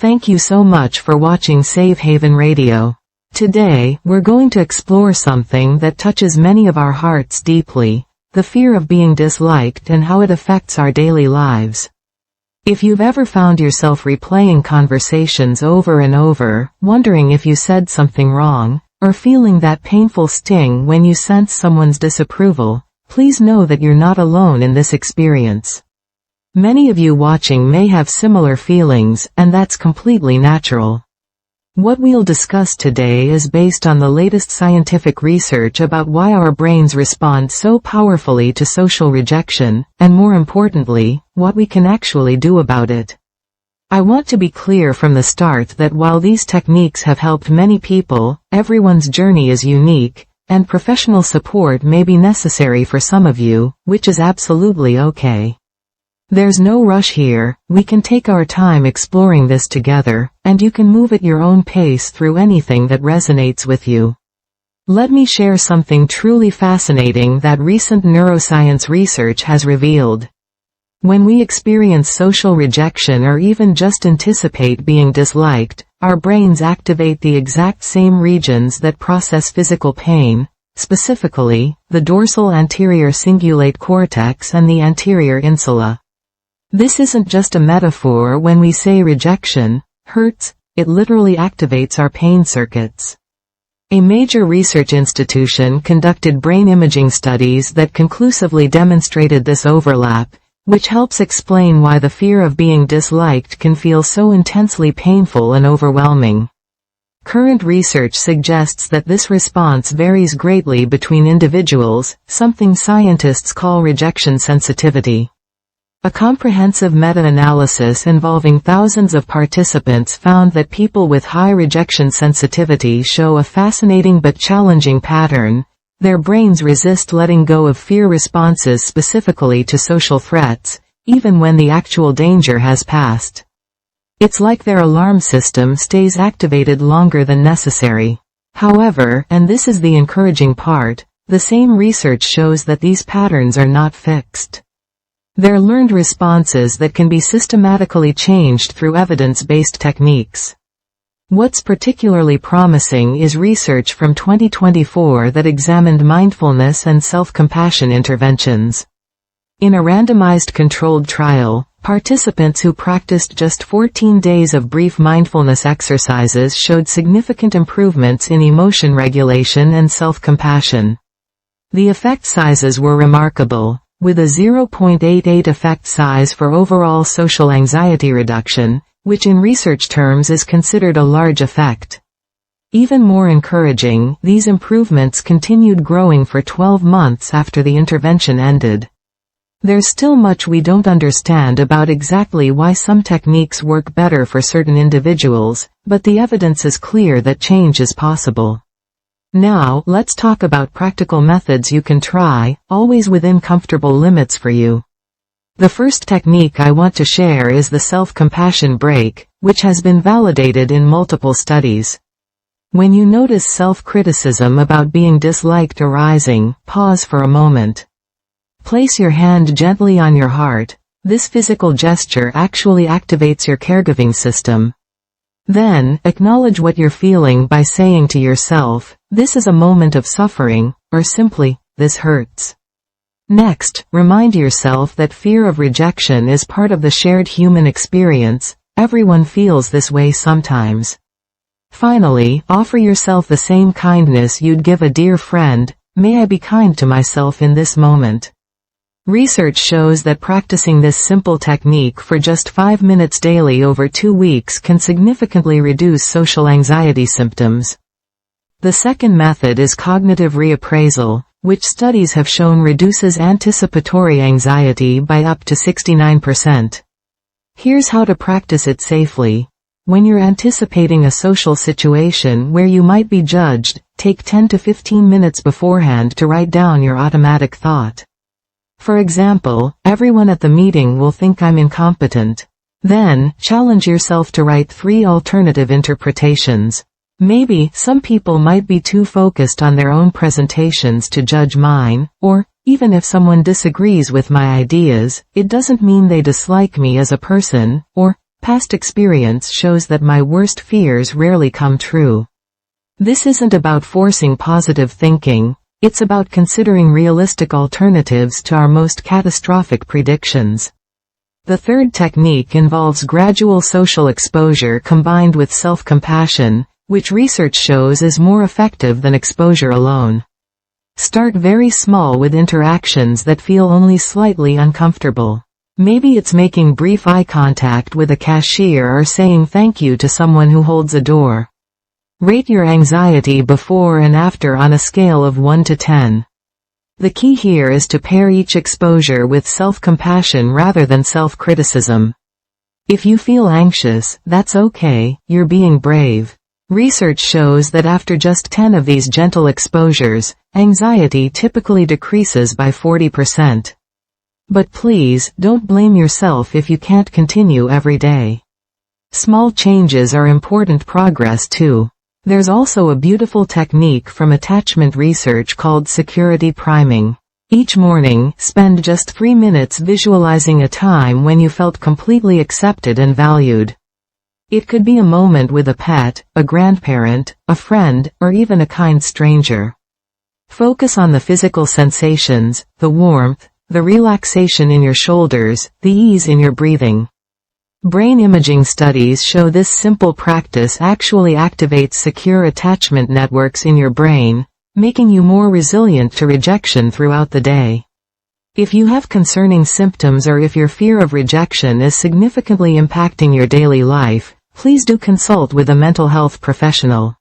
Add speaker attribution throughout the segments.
Speaker 1: Thank you so much for watching Safe Haven Radio. Today, we're going to explore something that touches many of our hearts deeply, the fear of being disliked and how it affects our daily lives. If you've ever found yourself replaying conversations over and over, wondering if you said something wrong, or feeling that painful sting when you sense someone's disapproval, please know that you're not alone in this experience. Many of you watching may have similar feelings, and that's completely natural. What we'll discuss today is based on the latest scientific research about why our brains respond so powerfully to social rejection, and more importantly, what we can actually do about it. I want to be clear from the start that while these techniques have helped many people, everyone's journey is unique, and professional support may be necessary for some of you, which is absolutely okay. There's no rush here, we can take our time exploring this together, and you can move at your own pace through anything that resonates with you. Let me share something truly fascinating that recent neuroscience research has revealed. When we experience social rejection or even just anticipate being disliked, our brains activate the exact same regions that process physical pain, specifically, the dorsal anterior cingulate cortex and the anterior insula. This isn't just a metaphor when we say rejection hurts, it literally activates our pain circuits. A major research institution conducted brain imaging studies that conclusively demonstrated this overlap, which helps explain why the fear of being disliked can feel so intensely painful and overwhelming. Current research suggests that this response varies greatly between individuals, something scientists call rejection sensitivity. A comprehensive meta-analysis involving thousands of participants found that people with high rejection sensitivity show a fascinating but challenging pattern. Their brains resist letting go of fear responses specifically to social threats, even when the actual danger has passed. It's like their alarm system stays activated longer than necessary. However, and this is the encouraging part, the same research shows that these patterns are not fixed. They're learned responses that can be systematically changed through evidence-based techniques. What's particularly promising is research from 2024 that examined mindfulness and self-compassion interventions. In a randomized controlled trial, participants who practiced just 14 days of brief mindfulness exercises showed significant improvements in emotion regulation and self-compassion. The effect sizes were remarkable, with a 0.88 effect size for overall social anxiety reduction, which in research terms is considered a large effect. Even more encouraging, these improvements continued growing for 12 months after the intervention ended. There's still much we don't understand about exactly why some techniques work better for certain individuals, but the evidence is clear that change is possible. Now, let's talk about practical methods you can try, always within comfortable limits for you. The first technique I want to share is the self-compassion break, which has been validated in multiple studies. When you notice self-criticism about being disliked arising, pause for a moment. Place your hand gently on your heart. This physical gesture actually activates your caregiving system. Then, acknowledge what you're feeling by saying to yourself, "This is a moment of suffering," or simply, "This hurts." Next, remind yourself that fear of rejection is part of the shared human experience. Everyone feels this way sometimes. Finally, offer yourself the same kindness you'd give a dear friend. May I be kind to myself in this moment. Research shows that practicing this simple technique for just 5 minutes daily over 2 weeks can significantly reduce social anxiety symptoms. The second method is cognitive reappraisal, which studies have shown reduces anticipatory anxiety by up to 69%. Here's how to practice it safely. When you're anticipating a social situation where you might be judged, take 10 to 15 minutes beforehand to write down your automatic thought. For example, everyone at the meeting will think I'm incompetent. Then, challenge yourself to write 3 alternative interpretations. Maybe, some people might be too focused on their own presentations to judge mine, or, even if someone disagrees with my ideas, it doesn't mean they dislike me as a person, or, Past experience shows that my worst fears rarely come true. This isn't about forcing positive thinking, it's about considering realistic alternatives to our most catastrophic predictions. The third technique involves gradual social exposure combined with self-compassion, which research shows is more effective than exposure alone. Start very small with interactions that feel only slightly uncomfortable. Maybe it's making brief eye contact with a cashier or saying thank you to someone who holds a door. Rate your anxiety before and after on a scale of 1 to 10. The key here is to pair each exposure with self-compassion rather than self-criticism. If you feel anxious, that's okay, you're being brave. Research shows that after just 10 of these gentle exposures, anxiety typically decreases by 40%. But please, don't blame yourself if you can't continue every day. Small changes are important progress too. There's also a beautiful technique from attachment research called security priming. Each morning, spend just 3 minutes visualizing a time when you felt completely accepted and valued. It could be a moment with a pet, a grandparent, a friend, or even a kind stranger. Focus on the physical sensations, the warmth, the relaxation in your shoulders, the ease in your breathing. Brain imaging studies show this simple practice actually activates secure attachment networks in your brain, making you more resilient to rejection throughout the day. If you have concerning symptoms or if your fear of rejection is significantly impacting your daily life, please do consult with a mental health professional.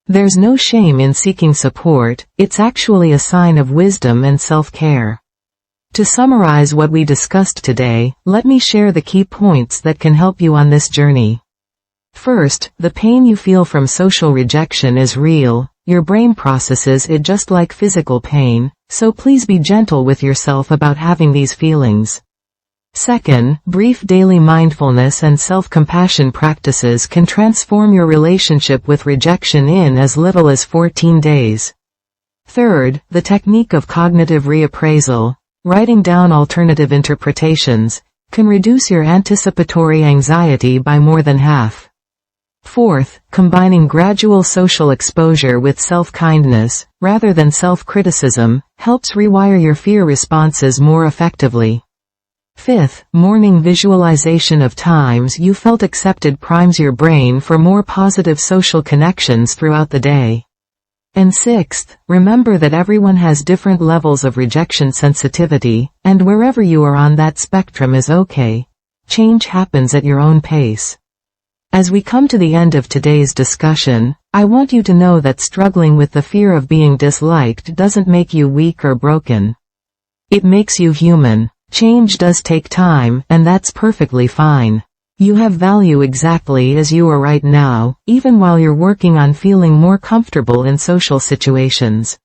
Speaker 1: There's no shame in seeking support, it's actually a sign of wisdom and self-care. To summarize what we discussed today, let me share the key points that can help you on this journey. First, the pain you feel from social rejection is real. Your brain processes it just like physical pain, so please be gentle with yourself about having these feelings. Second, brief daily mindfulness and self-compassion practices can transform your relationship with rejection in as little as 14 days. Third, the technique of cognitive reappraisal, writing down alternative interpretations, can reduce your anticipatory anxiety by more than half. Fourth, combining gradual social exposure with self-kindness, rather than self-criticism, helps rewire your fear responses more effectively. Fifth, morning visualization of times you felt accepted primes your brain for more positive social connections throughout the day. And sixth, remember that everyone has different levels of rejection sensitivity, and wherever you are on that spectrum is okay. Change happens at your own pace. As we come to the end of today's discussion, I want you to know that struggling with the fear of being disliked doesn't make you weak or broken. It makes you human. Change does take time, and that's perfectly fine. You have value exactly as you are right now, even while you're working on feeling more comfortable in social situations.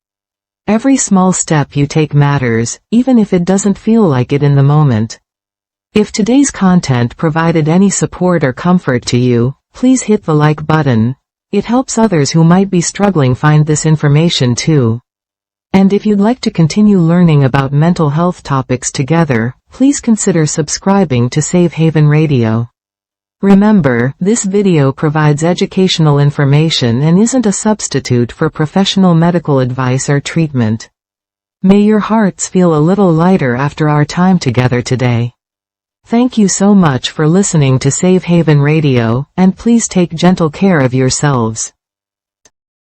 Speaker 1: Every small step you take matters, even if it doesn't feel like it in the moment. If today's content provided any support or comfort to you, please hit the like button. It helps others who might be struggling find this information too. And if you'd like to continue learning about mental health topics together, please consider subscribing to Safe Haven Radio. Remember, this video provides educational information and isn't a substitute for professional medical advice or treatment. May your hearts feel a little lighter after our time together today. Thank you so much for listening to Safe Haven Radio, and please take gentle care of yourselves.